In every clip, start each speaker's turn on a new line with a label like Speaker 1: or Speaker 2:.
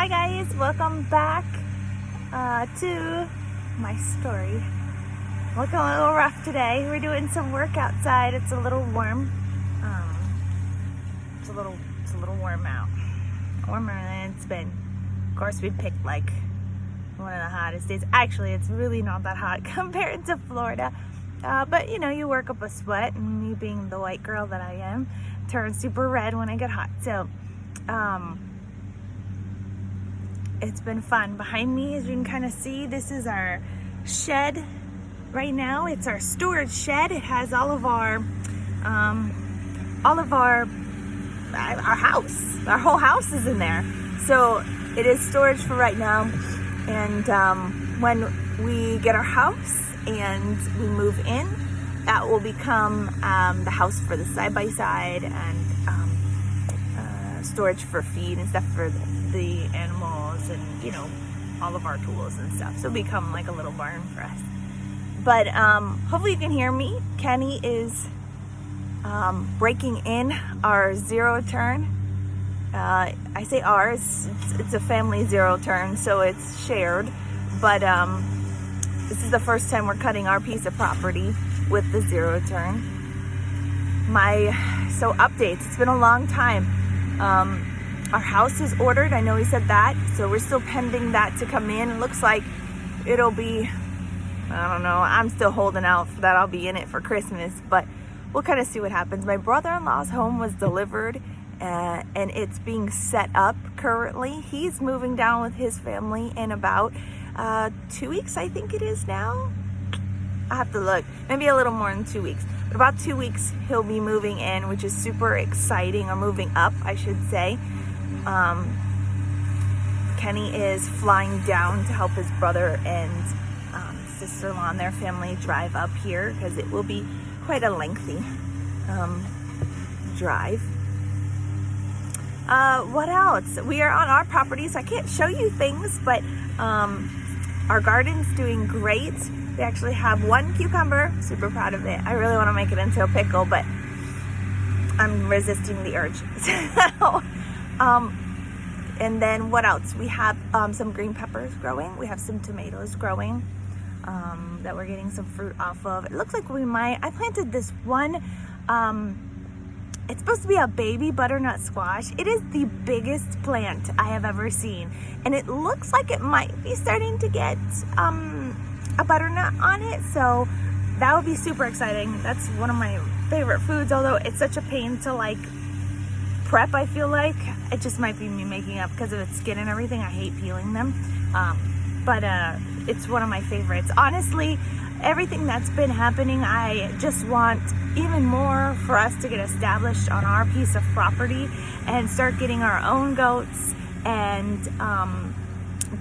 Speaker 1: Hi guys, welcome back to my story. Looking a little rough today. We're doing some work outside. It's a little warm. It's a little warm out. Warmer than it's been. Of course, we picked like one of the hottest days. Actually, it's really not that hot compared to Florida. But you know, you work up a sweat, and me being the white girl that I am, turn super red when I get hot. So, it's been fun. Behind me, as you can kind of see, this is our shed right now. It's our storage shed. It has all of our house. Our whole house is in there. So it is storage for right now. And when we get our house and we move in, that will become the house for the side-by-side and storage for feed and stuff for the animals and, you know, all of our tools and stuff. So it'll become like a little barn for us. But hopefully you can hear me. Kenny is breaking in our zero turn. I say ours, it's a family zero turn, so it's shared. But this is the first time we're cutting our piece of property with the zero turn. So updates, it's been a long time. Our house is ordered, I know we said that, so we're still pending that to come in. It looks like it'll be, I don't know, I'm still holding out for that I'll be in it for Christmas, but we'll kind of see what happens. My brother-in-law's home was delivered and it's being set up currently. He's moving down with his family in about 2 weeks, I think it is now. I have to look, maybe a little more than 2 weeks, but about 2 weeks he'll be moving in, which is super exciting, or moving up, I should say. Kenny is flying down to help his brother and sister-in-law and their family drive up here, because it will be quite a lengthy drive. What else? We are on our property, so I can't show you things, but our garden's doing great. We actually have one cucumber, super proud of it. I really want to make it into a pickle, but I'm resisting the urge. So, and then what else? We have some green peppers growing. We have some tomatoes growing that we're getting some fruit off of. It looks like I planted this one. It's supposed to be a baby butternut squash. It is the biggest plant I have ever seen. And it looks like it might be starting to get a butternut on it. So that would be super exciting. That's one of my favorite foods, although it's such a pain to like prep, I feel like. It just might be me making up because of its skin and everything. I hate peeling them. But it's one of my favorites. Honestly, everything that's been happening, I just want even more for us to get established on our piece of property and start getting our own goats and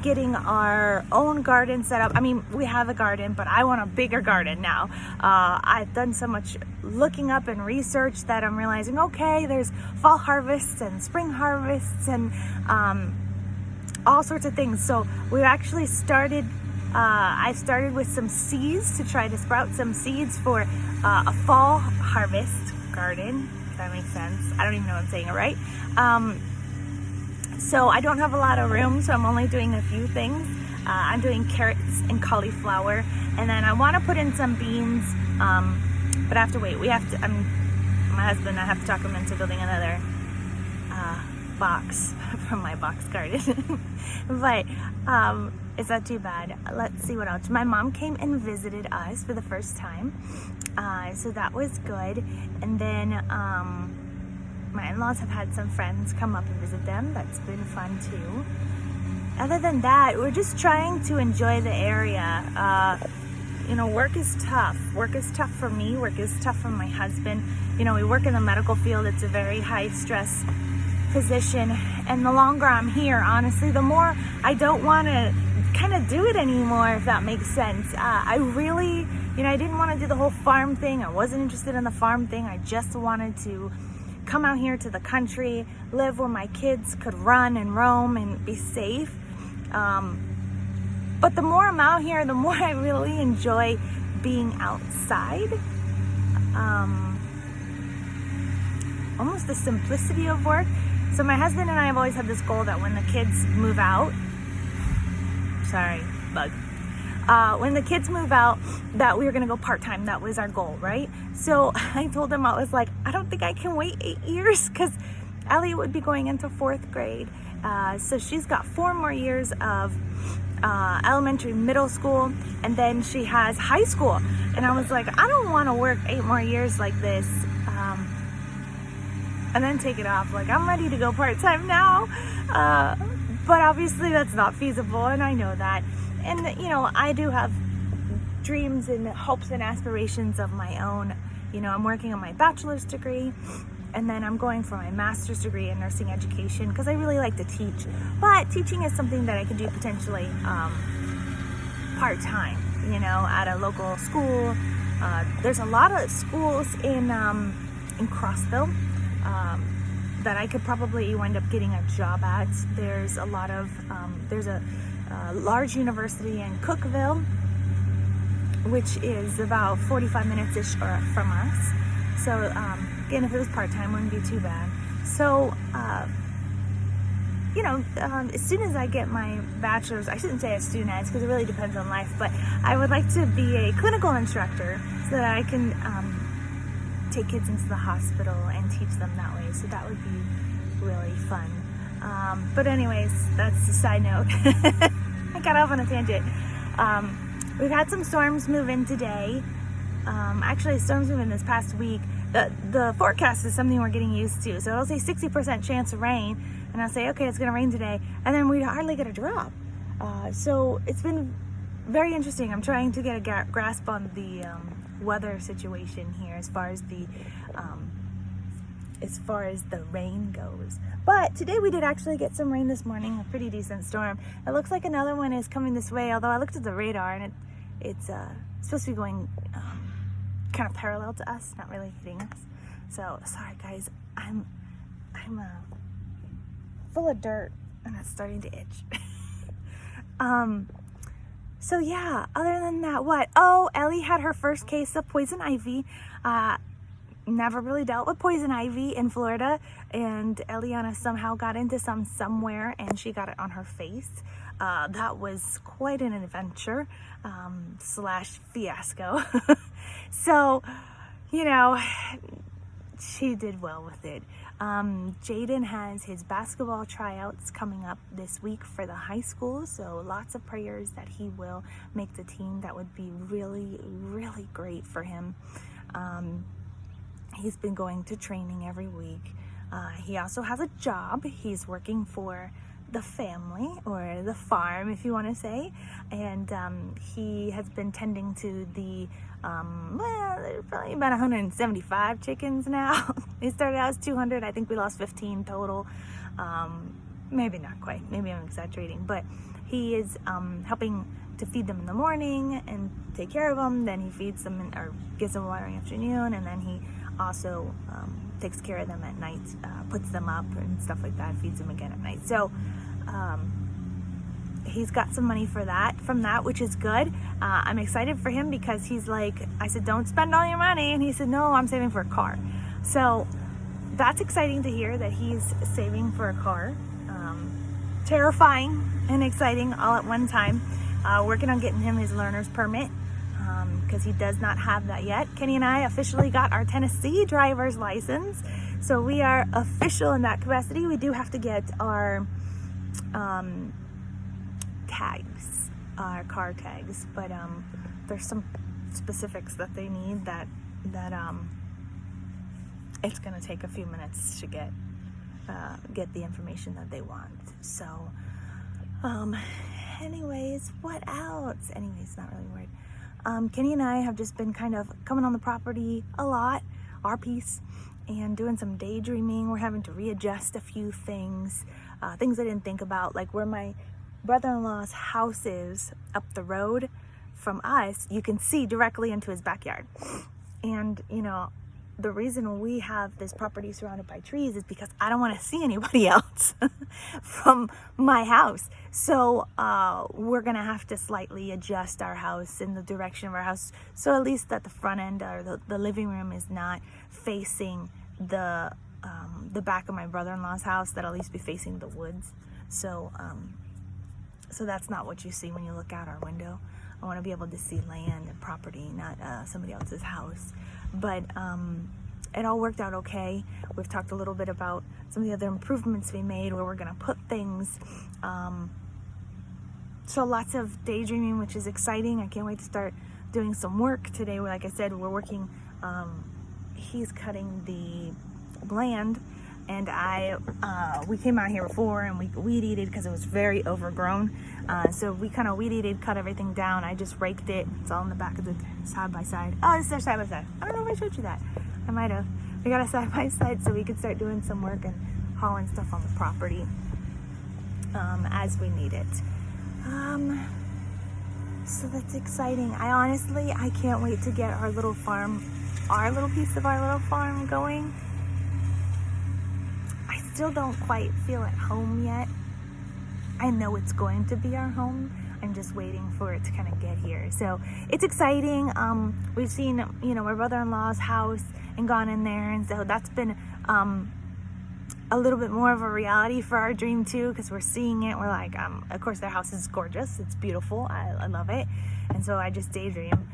Speaker 1: getting our own garden set up. I mean, we have a garden, but I want a bigger garden now. I've done so much looking up and research that I'm realizing, okay, there's fall harvests and spring harvests and all sorts of things. So we've actually started, I started with some seeds to try to sprout some seeds for a fall harvest garden, if that makes sense. I don't even know if I'm saying it right. So I don't have a lot of room, so I'm only doing a few things. I'm doing carrots and cauliflower, and then I want to put in some beans, but I have to wait. My husband, I have to talk him into building another box from my box garden. But it's not too bad. Let's see what else. My mom came and visited us for the first time, so that was good. And then my in-laws have had some friends come up and visit them. That's been fun too. Other than that, we're just trying to enjoy the area. You know, work is tough. Work is tough for me. Work is tough for my husband. You know, we work in the medical field. It's a very high stress position. And the longer I'm here, honestly, the more I don't want to kind of do it anymore, if that makes sense. I really, you know, I didn't want to do the whole farm thing. I wasn't interested in the farm thing. I just wanted to come out here to the country, live where my kids could run and roam and be safe. But the more I'm out here, the more I really enjoy being outside. Almost the simplicity of work. So my husband and I have always had this goal that when the kids move out, when the kids move out, that we were gonna go part-time. That was our goal, right? So I told him, I was like, I don't think I can wait 8 years, because Ellie would be going into 4th grade. So she's got 4 more years of elementary, middle school, and then she has high school. And I was like, I don't want to work 8 more years like this and then take it off. Like, I'm ready to go part-time now, but obviously that's not feasible, and I know that. And you know, I do have dreams and hopes and aspirations of my own. You know, I'm working on my bachelor's degree, and then I'm going for my master's degree in nursing education, because I really like to teach. But teaching is something that I could do potentially part-time, you know, at a local school. There's a lot of schools in Crossville that I could probably wind up getting a job at. There's a lot of, there's a large university in Cookville, which is about 45 minutes-ish from us. So again, if it was part-time, wouldn't be too bad. So, you know, as soon as I get my bachelor's, I shouldn't say as soon as, because it really depends on life, but I would like to be a clinical instructor so that I can take kids into the hospital and teach them that way. So that would be really fun. But anyways, that's a side note. I got off on a tangent. We've had some storms move in today. Actually, storms move in this past week. The forecast is something we're getting used to. So it'll say 60% chance of rain, and I'll say, okay, it's gonna rain today, and then we hardly get a drop. So it's been very interesting. I'm trying to get a grasp on the weather situation here as far as the rain goes. But today we did actually get some rain this morning, a pretty decent storm. It looks like another one is coming this way, although I looked at the radar and it's supposed to be going kind of parallel to us, not really hitting us. So sorry guys, I'm full of dirt and it's starting to itch. So yeah, other than that, what? Oh, Ellie had her first case of poison ivy. Never really dealt with poison ivy in Florida, and Eliana somehow got into some somewhere, and she got it on her face. That was quite an adventure / fiasco. So, you know, she did well with it. Jaden has his basketball tryouts coming up this week for the high school, so lots of prayers that he will make the team. That would be really, really great for him. He's been going to training every week. He also has a job. He's working for the family, or the farm, if you want to say, and he has been tending to the well, there's probably about 175 chickens now. He started out as 200. I think we lost 15 total. Maybe not quite, maybe I'm exaggerating, but he is helping to feed them in the morning and take care of them. Then he feeds them or gives them water in the afternoon, and then he also takes care of them at night, puts them up and stuff like that, feeds them again at night. So he's got some money from that, which is good. I'm excited for him because he's like, I said, don't spend all your money, and he said, no, I'm saving for a car. So that's exciting to hear that he's saving for a car. Terrifying and exciting all at one time. Working on getting him his learner's permit, because he does not have that yet. Kenny and I officially got our Tennessee driver's license, so we are official in that capacity. We do have to get our tags, our car tags, but there's some specifics that they need that it's gonna take a few minutes to get the information that they want. So anyways, what else? Anyways, not really worried. Kenny and I have just been kind of coming on the property a lot, our piece, and doing some daydreaming. We're having to readjust a few things, things I didn't think about, like where my brother-in-law's house is up the road from us. You can see directly into his backyard. And, you know, the reason we have this property surrounded by trees is because I don't want to see anybody else from my house. So we're going to have to slightly adjust our house in the direction of our house, so at least that the front end or the living room is not facing the the back of my brother-in-law's house that'll at least be facing the woods. So so that's not what you see when you look out our window. I want to be able to see land and property, not somebody else's house. But it all worked out okay. We've talked a little bit about some of the other improvements we made, where we're going to put things. So lots of daydreaming, which is exciting. I can't wait to start doing some work today. Like I said, we're working, he's cutting the land, and we came out here before and we weed eated because it was very overgrown. So we kind of weed eated, cut everything down. I just raked it. It's all in the back of the side by side. Oh, it's their side by side. I don't know if I showed you that. I might have. We got a side by side so we could start doing some work and hauling stuff on the property as we need it. So that's exciting. I can't wait to get our little farm, our little piece of our little farm going. I still don't quite feel at home yet. I know it's going to be our home. I'm just waiting for it to kind of get here. So it's exciting. We've seen, my brother-in-law's house and gone in there. And so that's been a little bit more of a reality for our dream too, because we're seeing it. We're like, of course their house is gorgeous. It's beautiful. I love it. And so I just daydream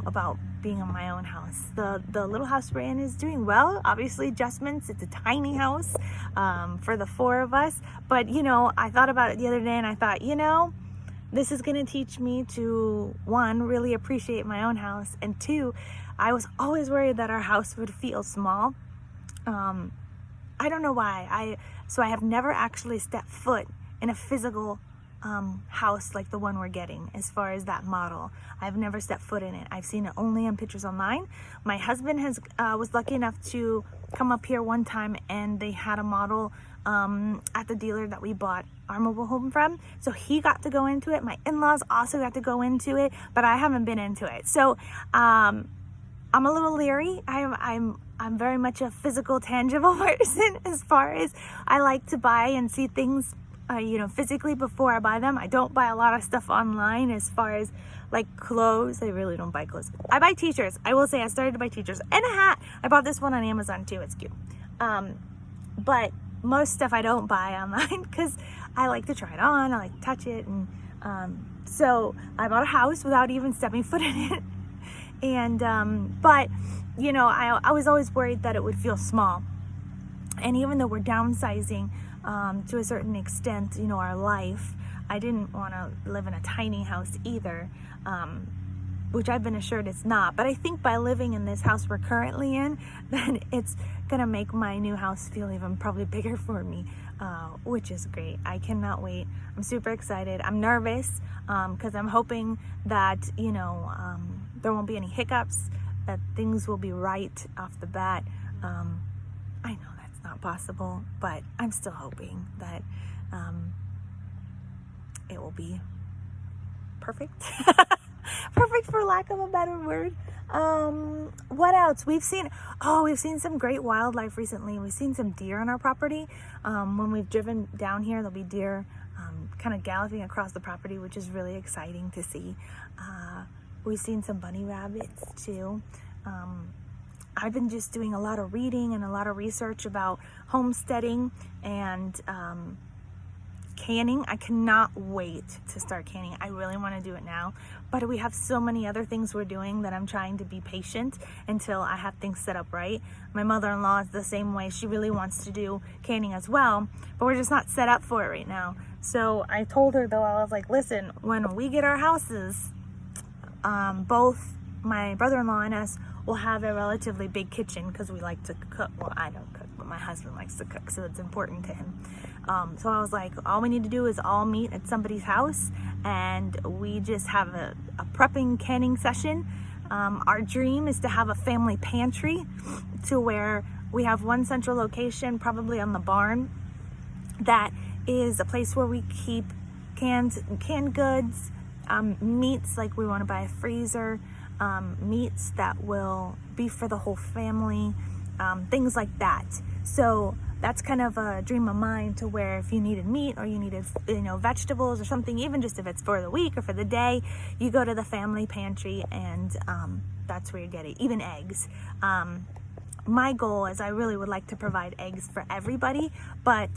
Speaker 1: about being in my own house. The little house we're in is doing well. Obviously adjustments. It's a tiny house for the four of us. But, I thought about it the other day and I thought, this is going to teach me to, one, really appreciate my own house. And two, I was always worried that our house would feel small. I don't know why. So I have never actually stepped foot in a physical house like the one we're getting, as far as that model. I've never stepped foot in it. I've seen it only on pictures online. My husband was lucky enough to come up here one time, and they had a model at the dealer that we bought our mobile home from. So he got to go into it. My in-laws also got to go into it, but I haven't been into it. So I'm a little leery. I'm very much a physical, tangible person, as far as I like to buy and see things, physically before I buy them. I don't buy a lot of stuff online as far as like clothes. I really don't buy clothes. I buy t-shirts. I will say I started to buy t-shirts and a hat. I bought this one on Amazon too. It's cute. But most stuff I don't buy online because I like to try it on. I like to touch it. And so I bought a house without even stepping foot in it. And, but, I was always worried that it would feel small. And even though we're downsizing to a certain extent, our life, I didn't want to live in a tiny house either, which I've been assured it's not. But I think by living in this house we're currently in, then it's going to make my new house feel even probably bigger for me, which is great. I cannot wait. I'm super excited. I'm nervous because I'm hoping that, there won't be any hiccups, that things will be right off the bat. I know that's not possible, but I'm still hoping that it will be perfect. Perfect, for lack of a better word. What else? We've seen some great wildlife recently. We've seen some deer on our property. When we've driven down here, there'll be deer kind of galloping across the property, which is really exciting to see. We've seen some bunny rabbits too. I've been just doing a lot of reading and a lot of research about homesteading and canning. I cannot wait to start canning. I really want to do it now, but we have so many other things we're doing that I'm trying to be patient until I have things set up right. My mother-in-law is the same way. She really wants to do canning as well, but we're just not set up for it right now. So I told her, though, I was like, listen, when we get our houses, both my brother-in-law and us will have a relatively big kitchen because we like to cook. Well, I don't cook, but my husband likes to cook, so it's important to him. So I was like, all we need to do is all meet at somebody's house and we just have a prepping canning session. Our dream is to have a family pantry to where we have one central location, probably on the barn, that is a place where we keep canned goods, meats, like we want to buy a freezer, meats that will be for the whole family, things like that. So that's kind of a dream of mine, to where if you needed meat or you needed, vegetables or something, even just if it's for the week or for the day, you go to the family pantry and that's where you get it. Even eggs. my goal is I really would like to provide eggs for everybody, but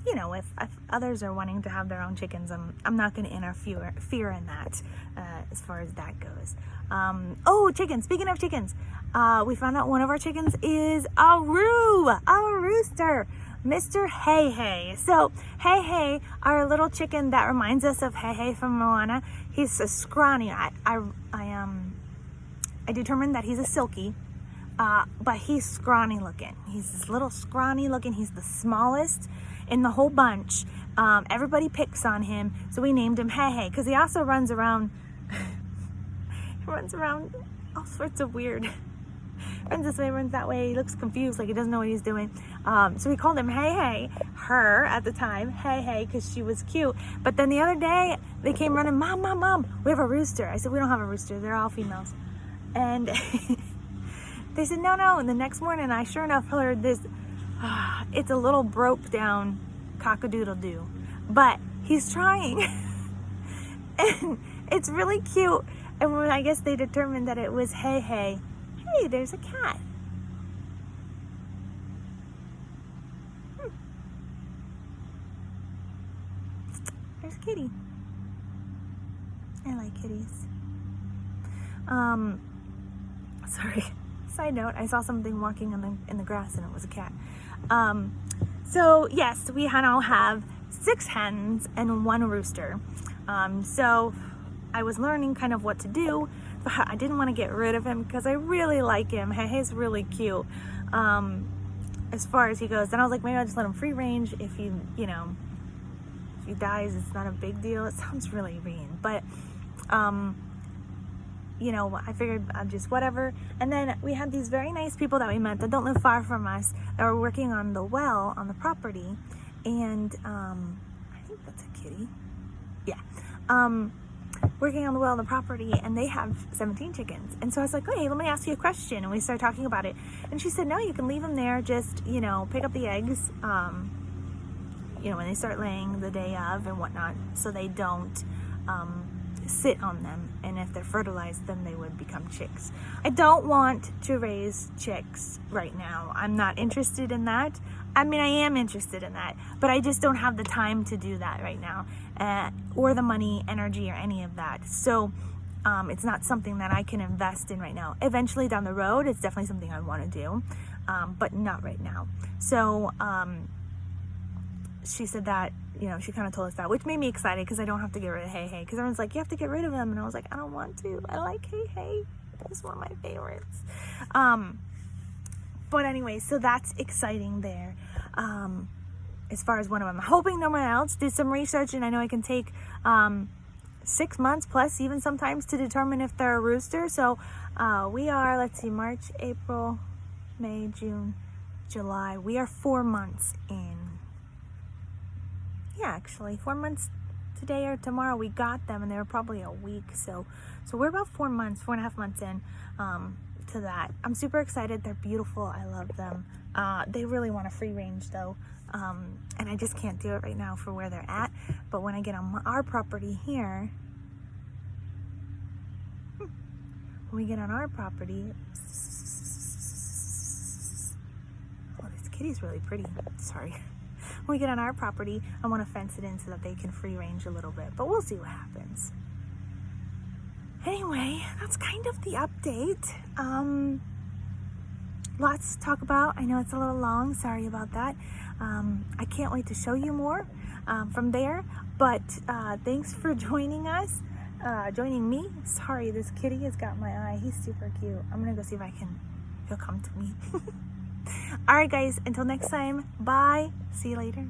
Speaker 1: you know, if others are wanting to have their own chickens, I'm not going to interfere in that as far as that goes. Oh, chickens. Speaking of chickens, we found out one of our chickens is a rooster, Mr. Hey Hey. So Hey Hey, our little chicken that reminds us of Hey Hey from Moana, he's a scrawny. I determined that he's a silky. But he's scrawny looking. He's this little scrawny looking. He's the smallest in the whole bunch. Everybody picks on him, so we named him Hey Hey, because he also runs around. He runs around all sorts of weird. Runs this way, runs that way. He looks confused, like he doesn't know what he's doing. So we called him Hey Hey. Her at the time, Hey Hey, because she was cute. But then the other day, they came running, Mom, Mom, Mom, we have a rooster. I said, we don't have a rooster. They're all females. And they said, no, no. And the next morning, I sure enough heard this. It's a little broke down cock-a-doodle-doo. But he's trying. And it's really cute. And when I guess they determined that it was Hey Hey. Hey, there's a cat. There's a kitty. I like kitties. Sorry. Side note, I saw something walking in the grass and it was a cat. So yes, we now have 6 hens and 1 rooster. So I was learning kind of what to do. But I didn't want to get rid of him because I really like him. He's really cute as far as he goes. Then I was like, maybe I'll just let him free range. If he dies, it's not a big deal. It sounds really mean, but you know, I figured I'd just whatever. And then we had these very nice people that we met that don't live far from us that were working on the well on the property. And I think that's a kitty. Yeah. Working on the well on the property, and they have 17 chickens. And so I was like, hey, let me ask you a question. And we started talking about it. And she said, no, you can leave them there. Just, you know, pick up the eggs, you know, when they start laying the day of and whatnot, so they don't sit on them. And if they're fertilized, then they would become chicks. I don't want to raise chicks right now. I'm not interested in that. I mean, I am interested in that, but I just don't have the time to do that right now, or the money, energy, or any of that. So it's not something that I can invest in right now. Eventually down the road, it's definitely something I want to do, but not right now. So she said that, you know, she kind of told us that, which made me excited because I don't have to get rid of Hey Hey, because everyone's like, you have to get rid of him. And I was like, I don't want to. I like Hey Hey. He's one of my favorites. But anyway, so that's exciting there. As far as one of them, I'm hoping no one else did some research, and I know it can take 6 months plus even sometimes to determine if they're a rooster. So we are, let's see, March, April, May, June, July. We are 4 months in. Yeah, actually 4 months today or tomorrow we got them, and they were probably a week. So we're about 4 months, 4.5 months in to that. I'm super excited. They're beautiful. I love them. They really want a free range though. And I just can't do it right now for where they're at. But when I get on our property here, when we get on our property, oh, this kitty's really pretty. Sorry. When we get on our property, I want to fence it in so that they can free range a little bit, but we'll see what happens. Anyway, that's kind of the update. Lots to talk about. I know it's a little long. Sorry about that. I can't wait to show you more from there, but thanks for joining us, joining me. Sorry, this kitty has got my eye. He's super cute. I'm gonna go see if he'll come to me. All right, guys, until next time, bye. See you later.